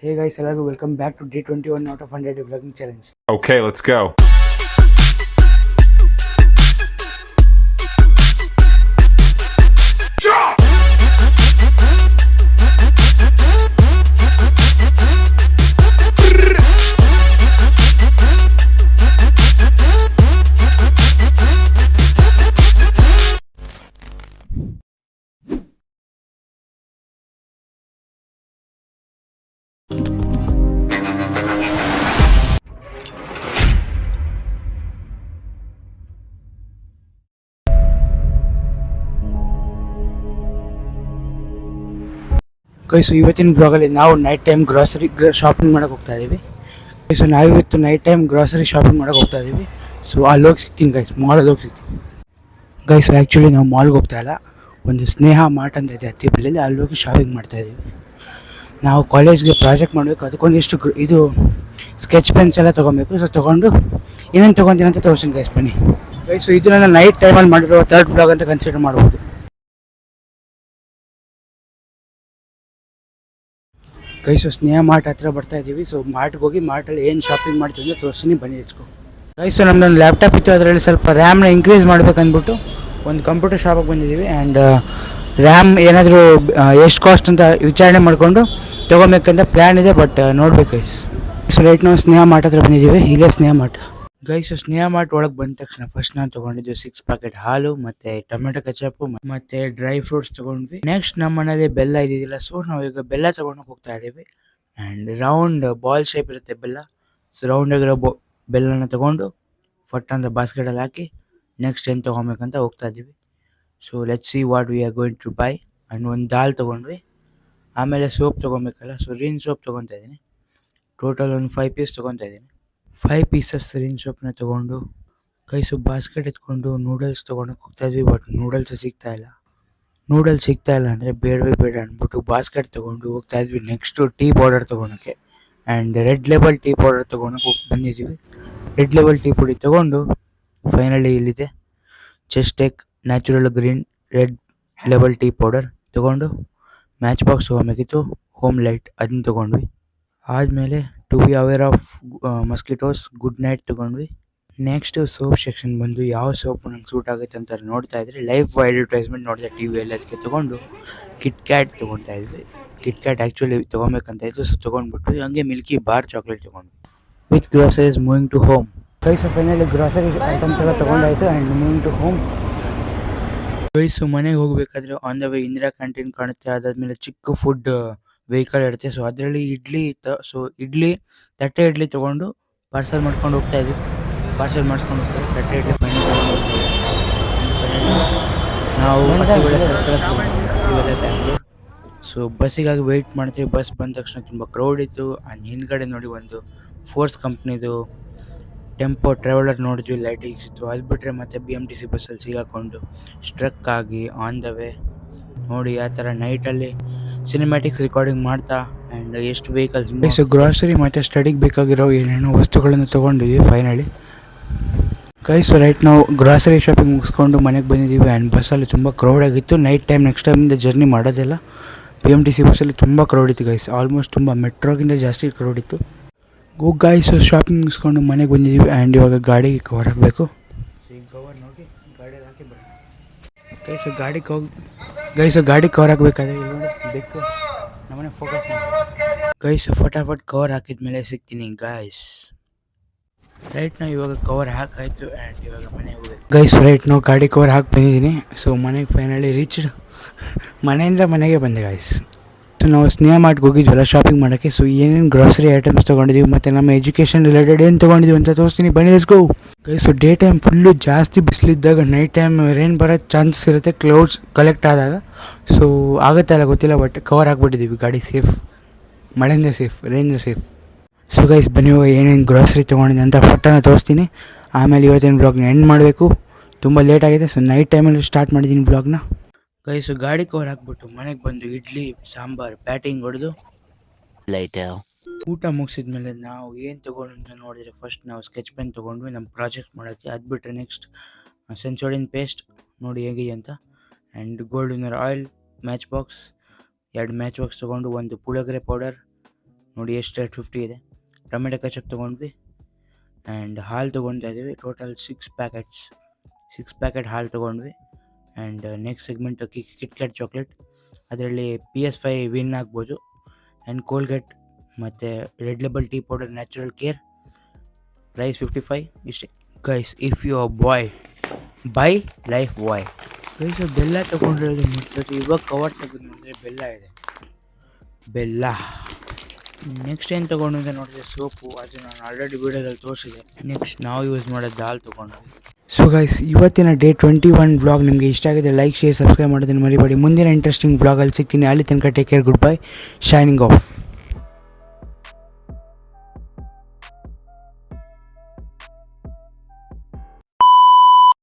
Hey guys, hello, welcome back to day 21 out of 100 vlogging challenge. Okay, let's go. Guys ಇವತ್ತಿನ ಬ್ಲಾಗಲ್ಲಿ ನಾವು night time grocery shopping ಮಾಡಕ್ಕೆ ಹೋಗ್ತಾ ಇದ್ದೀವಿ. So ನಾವಿವತ್ತು night time grocery shopping ಮಾಡಕ್ಕೆ ಹೋಗ್ತಾ ಇದ್ದೀವಿ. ಸೊ ಅಲ್ಲಿ ಹೋಗಿ ಸಿಗ್ತೀನಿ ಗೈಸ್, ಮಾಲಲ್ಲಿ ಹೋಗಿ ಸಿಗ್ತೀನಿ ಗೈಸ್. ಆ್ಯಕ್ಚುಲಿ ನಾವು ಮಾಲ್ಗೆ ಹೋಗ್ತಾ ಇಲ್ಲ, ಒಂದು ಸ್ನೇಹ ಮಾರ್ಟ್ ಅಂತ ಇದೆ ಹತ್ತಿಬಳ್ಳಲ್ಲಿ, ಅಲ್ಲಿ ಹೋಗಿ ಶಾಪಿಂಗ್ ಮಾಡ್ತಾ ಇದ್ದೀವಿ. ನಾವು ಕಾಲೇಜ್ಗೆ ಪ್ರಾಜೆಕ್ಟ್ ಮಾಡಬೇಕು, ಅದಕ್ಕೊಂದಿಷ್ಟು ಇದು ಸ್ಕೆಚ್ ಪೆನ್ಸ್ ಎಲ್ಲ ತೊಗೊಬೇಕು. ಸೊ ತೊಗೊಂಡು ಏನೇನು ತೊಗೊತೀನಿ ಅಂತ ತೋರಿಸ್ತೀನಿ ಗೈಸ್, ಬನ್ನಿ ಗೈಸ್. ಇದು ನನ್ನ ನೈಟ್ ಟೈಮಲ್ಲಿ ಮಾಡಿರೋ ಥರ್ಡ್ ಬ್ಲಾಗ್ ಅಂತ ಕನ್ಸಿಡರ್ ಮಾಡ್ಬೋದು. ಗೈಸ್ ಸ್ನೇಹ ಮಾರ್ಟ್ ಹತ್ರ ಬರ್ತಾ ಇದ್ದೀವಿ. ಸೊ ಮಾರ್ಟ್ಗೆ ಹೋಗಿ ಮಾರ್ಟಲ್ಲಿ ಏನು ಶಾಪಿಂಗ್ ಮಾಡ್ತೀವಿ ಅಂತ ತೋರಿಸ್ತೀನಿ, ಬನ್ನಿ ಹೆಚ್ಕೊ ಗೈಸ್. ನಮ್ಮದೊಂದು ಲ್ಯಾಪ್ಟಾಪ್ ಇತ್ತು, ಅದರಲ್ಲಿ ಸ್ವಲ್ಪ ರ್ಯಾಮ್ನ ಇನ್ಕ್ರೀಸ್ ಮಾಡ್ಬೇಕಂದ್ಬಿಟ್ಟು ಒಂದು ಕಂಪ್ಯೂಟರ್ ಶಾಪಿಗೆ ಬಂದಿದ್ದೀವಿ. ಆ್ಯಂಡ್ ರ್ಯಾಮ್ ಏನಾದರೂ ಎಷ್ಟು ಕಾಸ್ಟ್ ಅಂತ ವಿಚಾರಣೆ ಮಾಡಿಕೊಂಡು ತೊಗೊಬೇಕಂತ ಪ್ಲ್ಯಾನ್ ಇದೆ, ಬಟ್ ನೋಡ್ಬೇಕು ಗೈಸ್. ಸೊ ರೈಟ್ ನಾವು ಸ್ನೇಹ ಮಾರ್ಟ್ ಹತ್ರ ಬಂದಿದ್ದೀವಿ, ಇಲ್ಲೇ ಸ್ನೇಹ ಮಾರ್ಟ್ ಗೈಸ್. ಸ್ನೇಹ ಮಾರ್ಟ್ ಒಳಗೆ ಬಂದ ತಕ್ಷಣ ಫಸ್ಟ್ ನಾನು ತೊಗೊಂಡಿದ್ದು 6 ಪ್ಯಾಕೆಟ್ ಹಾಲು, ಮತ್ತು ಟೊಮೆಟೊ ಕೆಚಪ್, ಮತ್ತು ಡ್ರೈ ಫ್ರೂಟ್ಸ್ ತೊಗೊಂಡ್ವಿ. ನೆಕ್ಸ್ಟ್ ನಮ್ಮ ಮನೇಲಿ ಬೆಲ್ಲ ಇದ್ದಿದ್ದಿಲ್ಲ, ಸೊ ನಾವು ಈಗ ಬೆಲ್ಲ ತೊಗೊಂಡು ಹೋಗ್ತಾ ಇದ್ದೀವಿ. ಆ್ಯಂಡ್ ರೌಂಡ್ ಬಾಲ್ ಶೇಪ್ ಇರುತ್ತೆ ಬೆಲ್ಲ. ಸೊ ರೌಂಡ್ ಆಗಿರೋ ಬೆಲ್ಲನ ತೊಗೊಂಡು ಫಟ್ ಅಂತ ಬಾಸ್ಕೆಟಲ್ಲಿ ಹಾಕಿ ನೆಕ್ಸ್ಟ್ ಏನು ತೊಗೊಬೇಕಂತ ಹೋಗ್ತಾ ಇದ್ದೀವಿ. So let's see what we are going to buy. And ಒಂದು ದಾಲ್ ತೊಗೊಂಡ್ವಿ. ಆಮೇಲೆ ಸೋಪ್ ತೊಗೊಬೇಕಲ್ಲ, ಸೊ ರಿನ್ ಸೋಪ್ ತೊಗೊತಾ ಇದ್ದೀನಿ. ಟೋಟಲ್ ಒಂದು 5 ಪೀಸ್ ತೊಗೊತಾ ಇದ್ದೀನಿ. 5 ಪೀಸಸ್ ರಿನ್ ಸೋಪ್ನ ತೊಗೊಂಡು ಕೈಸು ಬಾಸ್ಕೆಟ್ ಎತ್ಕೊಂಡು ನೂಡಲ್ಸ್ ತೊಗೊಳಕ್ಕೆ ಹೋಗ್ತಾಯಿದ್ವಿ. ಬಟ್ ನೂಡಲ್ಸ್ ಸಿಗ್ತಾ ಇಲ್ಲ ಅಂದರೆ ಬೇಡವೇ ಬೇಡ ಅಂದ್ಬಿಟ್ಟು ಬಾಸ್ಕೆಟ್ ತೊಗೊಂಡು ಹೋಗ್ತಾಯಿದ್ವಿ. ನೆಕ್ಸ್ಟು ಟೀ ಪೌಡರ್ ತೊಗೊಳಕ್ಕೆ, and red label tea powder ತೊಗೊಳಕ್ಕೆ ಹೋಗಿ ಬಂದಿದ್ದೀವಿ. ರೆಡ್ ಲೆಬಲ್ ಟೀ ಪುಡಿ ತೊಗೊಂಡು ಫೈನಲಿ ಇಲ್ಲಿದೆ ಚೆಸ್ಟೆಕ್ natural green red label tea powder ತೊಗೊಂಡು ಮ್ಯಾಚ್ ಬಾಕ್ಸ್ ತೊಗೊಬೇಕಿತ್ತು, ಹೋಮ್ ಲೈಟ್ ಅದನ್ನ ತೊಗೊಂಡ್ವಿ. ಆದಮೇಲೆ to be aware of mosquitoes good night ತೊಗೊಂಡ್ವಿ. ನೆಕ್ಸ್ಟು ಸೋಪ್ ಸೆಕ್ಷನ್ ಬಂದು ಯಾವ ಸೋಪ್ ನಂಗೆ ಸೂಟ್ ಆಗುತ್ತೆ ಅಂತ ನೋಡ್ತಾ ಇದ್ದರೆ ಲೈಫ್ ಅಡ್ವರ್ಟೈಸ್ಮೆಂಟ್ ನೋಡಿದೆ ಟಿ ವಿಯಲ್ಲಿ. ಅದಕ್ಕೆ ತೊಗೊಂಡು ಕಿಟ್ ಕ್ಯಾಟ್ ತೊಗೊತಾ ಇದ್ವಿ. ಕಿಟ್ ಕ್ಯಾಟ್ ಆ್ಯಕ್ಚುಲಿ ತೊಗೊಬೇಕಂತ ಇತ್ತು, ಸೊ ತೊಗೊಂಡ್ಬಿಟ್ಟು ಹಂಗೆ ಮಿಲ್ಕಿ ಬಾರ್ ಚಾಕ್ಲೇಟ್ ತೊಗೊಂಡು with groceries moving to home. Guys finally grocery items ಎಲ್ಲ ತೊಗೊಂಡಾಯಿತು and moving to home. Guys ಮನೆಗೆ ಹೋಗಬೇಕಾದ್ರೆ on the way Indira canteen ಕಾಣುತ್ತೆ, ಅದಾದಮೇಲೆ ಚಿಕ್ಕ ಫುಡ್ ವೆಹಿಕಲ್ ಇರುತ್ತೆ. ಸೊ ಅದರಲ್ಲಿ ಇಡ್ಲಿ ಇತ್ತು. ಸೊ ತಟ್ಟೆ ಇಡ್ಲಿ ತೊಗೊಂಡು ಪಾರ್ಸಲ್ ಮಾಡ್ಕೊಂಡು ಹೋಗ್ತಾ ಇದ್ವಿ. ಪಾರ್ಸಲ್ ಮಾಡ್ಕೊಂಡು ಹೋಗ್ತಾ ತಟ್ಟೆ ಇಡ್ಲಿ ಫೈನಲ್ ತೊಗೊಂಡು ಹೋಗ್ತಾ ಇದ್ವಿ. ನಾವು ಹತ್ತಿಬೆಳೆ ಸರ್ಕಲ್ ಬ್ಯಾಂಗ್ಳೂರು. ಸೊ ಬಸ್ಸಿಗಾಗಿ ವೆಯ್ಟ್ ಮಾಡ್ತೀವಿ. ಬಸ್ ಬಂದ ತಕ್ಷಣ ತುಂಬ ಕ್ರೌಡ್ ಇತ್ತು. ಆ್ಯಂಡ್ ಹಿಂದ್ಗಡೆ ನೋಡಿ ಒಂದು ಫೋರ್ಸ್ ಕಂಪ್ನಿದು ಟೆಂಪೋ ಟ್ರಾವೆಲರ್ ನೋಡಿದ್ವಿ, ಲೈಟಿಂಗ್ಸ್ ಇತ್ತು. ಅದು ಬಿಟ್ಟರೆ ಮತ್ತೆ BMTC ಬಸ್ಸಲ್ಲಿ ಸಿಗಾಕೊಂಡು ಸ್ಟ್ರಕ್ ಆಗಿ ಆನ್ ದ ವೇ ನೋಡಿ ಆ ಥರ ನೈಟಲ್ಲಿ ಸಿನಿಮ್ಯಾಟಿಕ್ಸ್ ರೆಕಾರ್ಡಿಂಗ್ ಮಾಡ್ತಾ. ಆ್ಯಂಡ್ ಎಷ್ಟು ವೆಹಿಕಲ್ಸ್ ಗ್ರಾಸರಿ ಮತ್ತು ಸ್ಟಡಿಗೆ ಬೇಕಾಗಿರೋ ಏನೇನೋ ವಸ್ತುಗಳನ್ನು ತೊಗೊಂಡಿದ್ವಿ ಫೈನಲಿ ಗೈಸ್. ರೈಟ್ ನಾವು ಗ್ರಾಸರಿ ಶಾಪಿಂಗ್ ಮುಗಿಸ್ಕೊಂಡು ಮನೆಗೆ ಬಂದಿದ್ದೀವಿ. ಆ್ಯಂಡ್ ಬಸ್ಸಲ್ಲಿ ತುಂಬ ಕ್ರೌಡ್ ಆಗಿತ್ತು. ನೈಟ್ ಟೈಮ್ ನೆಕ್ಸ್ಟ್ ಟೈಮಿಂದ ಜರ್ನಿ ಮಾಡೋದಿಲ್ಲ. BMTC ಬಸ್ಸಲ್ಲಿ ತುಂಬ ಕ್ರೌಡ್ ಇತ್ತು ಗೈಸ್, ಆಲ್ಮೋಸ್ಟ್ ತುಂಬ ಮೆಟ್ರೋಗಿಂತ ಜಾಸ್ತಿ ಕ್ರೌಡ್ ಇತ್ತು. ಗೈಸ್ ಶಾಪಿಂಗ್ ಮುಗಿಸ್ಕೊಂಡು ಮನೆಗೆ ಬಂದಿದ್ದೀವಿ. ಆ್ಯಂಡ್ ಇವಾಗ ಗಾಡಿಗೆ ಕವರ್ ಹಾಕಬೇಕು. ಕವರ್ ನೋಡಿ ಗಾಡಿಯಲ್ಲಿ ಹಾಕಿ ಬರೋದು ಗೈಸು ಗಾಡಿ ಕವರ್ ಹಾಕಬೇಕಾದ್ರೆ ಇಲ್ಲಿ ನೋಡಿ ಬೇಕು ನಮ್ಮನೆ ಫೋಕಸ್ ಮಾಡಿ ಗೈಸು ಫಟಾಫಟ್ ಕವರ್ ಹಾಕಿದ್ಮೇಲೆ ಸಿಗ್ತೀನಿ ಗೈಸ್. ರೈಟ್ ನಾವು ಇವಾಗ ಕವರ್ ಹಾಕಾಯಿತು. ಆ್ಯಂಡ್ ಇವಾಗ ಮನೆಗೆ ಹೋಗ್ಬೇಕು ಗೈಸ್. ರೈಟ್ ನಾವು ಗಾಡಿ ಕವರ್ ಹಾಕಿ ಬಂದಿದ್ದೀನಿ. ಸೊ ಮನೆಗೆ ಫೈನಲಿ ರೀಚ್ಡ್. ಮನೆಯಿಂದ ಮನೆಗೆ ಬಂದೆ ಗೈಸ್. ಸೊ ನಾವು ಸ್ನೇಹ ಮಾರ್ಟ್ಗೆ ಹೋಗಿದ್ವಲ್ಲ ಶಾಪಿಂಗ್ ಮಾಡೋಕ್ಕೆ. ಸೊ ಏನೇನು ಗ್ರಾಸರಿ ಐಟಮ್ಸ್ ತೊಗೊಂಡಿದ್ದೀವಿ ಮತ್ತು ನಮ್ಮ ಎಜುಕೇಷನ್ ರಿಲೇಟೆಡ್ ಏನು ತೊಗೊಂಡಿದ್ದೀವಿ ಅಂತ ತೋರಿಸ್ತೀನಿ, ಬನ್ನಿ let's go guys. So day time full ಜಾಸ್ತಿ ಬಿಸಿಲಿದ್ದಾಗ ನೈಟ್ ಟೈಮ್ ರೇನ್ ಬರೋ ಚಾನ್ಸಸ್ ಇರುತ್ತೆ, ಕ್ಲೌಡ್ಸ್ ಕಲೆಕ್ಟ್ ಆದಾಗ. ಸೊ ಆಗುತ್ತೆ ಅಲ್ಲ ಗೊತ್ತಿಲ್ಲ, ಬಟ್ ಕವರ್ ಹಾಕ್ಬಿಟ್ಟಿದ್ದೀವಿ. ಗಾಡಿ ಸೇಫ್, ಮಳೆಯಿಂದ safe, range safe. So guys ಬನ್ನಿ ಇವಾಗ ಏನೇನು ಗ್ರಾಸರಿ ತೊಗೊಂಡಿದ್ದೆ ಅಂತ ಫೋಟೋನ ತೋರಿಸ್ತೀನಿ. ಆಮೇಲೆ ಇವತ್ತಿನ ಬ್ಲಾಗ್ನ ಎಂಡ್ ಮಾಡಬೇಕು, ತುಂಬ ಲೇಟ್ ಆಗಿದೆ. ಸೊ ನೈಟ್ ಟೈಮಲ್ಲಿ ಸ್ಟಾರ್ಟ್ ಮಾಡಿದ್ದೀನಿ ಬ್ಲಾಗ್ನ ಗೈಸು. ಗಾಡಿ ಕವರ್ ಹಾಕ್ಬಿಟ್ಟು ಮನೆಗೆ ಬಂದು ಇಡ್ಲಿ ಸಾಂಬಾರು ಬ್ಯಾಟಿಂಗ್ ಹೊಡೆದು ಊಟ ಮುಗಿಸಿದ್ಮೇಲೆ ನಾವು ಏನು ತೊಗೊಂಡು ಅಂತ ನೋಡಿದರೆ ಫಸ್ಟ್ ನಾವು ಸ್ಕೆಚ್ ಪೆನ್ ತೊಗೊಂಡ್ವಿ ನಮ್ಮ ಪ್ರಾಜೆಕ್ಟ್ ಮಾಡೋಕ್ಕೆ. ಅದು ಬಿಟ್ಟರೆ ನೆಕ್ಸ್ಟ್ ಸೆನ್ಸೋಡಿನ್ ಪೇಸ್ಟ್ ನೋಡಿ ಹೇಗಿದೆ ಅಂತ. And gold winner oil, match box, 2 match box ತೊಗೊಂಡು ಒಂದು ಪುಳಿಯೋಗರೆ ಪೌಡರ್ ನೋಡಿ ಎಷ್ಟು ರೇಟ್ 50 ಇದೆ. ಟೊಮೆಟೊ ಕೆಚಪ್ ತೊಗೊಂಡ್ವಿ ಆ್ಯಂಡ್ ಹಾಲು ತೊಗೊಳ್ತಾ ಇದ್ದೀವಿ. ಟೋಟಲ್ 6 ಪ್ಯಾಕೆಟ್ ಹಾಲು ತೊಗೊಂಡ್ವಿ. And next segment KitKat chocolate, ಅದರಲ್ಲಿ PS5 ವಿನ್ ಆಗ್ಬೋದು. ಆ್ಯಂಡ್ ಕೋಲ್ಗೇಟ್ ಮತ್ತು Red label tea powder natural care, price 55. ಇಷ್ಟೇ guys. If you are boy buy Lifebuoy. Guys ಬೆಲ್ಲ ತೊಗೊಂಡಿರೋದು ಮುಚ್ಚೋದು. ಇವಾಗ ಕವರ್ ತೆಗೆದು ನೋಡಿದ್ರೆ ಬೆಲ್ಲ ಇದೆ, ಬೆಲ್ಲ. ನೆಕ್ಸ್ಟ್ ಏನು ತೊಗೊಂಡು ಅಂತ ನೋಡಿದ್ರೆ ಸೋಪು, ಅದು ನಾನು ಆಲ್ರೆಡಿ ವೀಡಿಯೋದಲ್ಲಿ ತೋರಿಸಿದೆ. ನೆಕ್ಸ್ಟ್ ನಾವು ಯೂಸ್ ಮಾಡೋದು ದಾಲ್ ತೊಗೊಂಡ್ವಿ. ಸೊ ಗೈಸ್ ಇವತ್ತಿನ ಡೇ 21 ವ್ಲಾಗ್ ನಿಮಗೆ ಇಷ್ಟ ಆಗಿದೆ, ಲೈಕ್ ಶೇರ್ ಸಬ್ಸ್ಕ್ರೈಬ್ ಮಾಡೋದನ್ನು ಮರಿಬೇಡಿ. ಮುಂದಿನ ಇಂಟ್ರೆಸ್ಟಿಂಗ್ ವ್ಲಾಗಲ್ಲಿ ಸಿಗ್ತೀನಿ. ಅಲ್ಲಿ ತನಕ take care, good bye, shining of.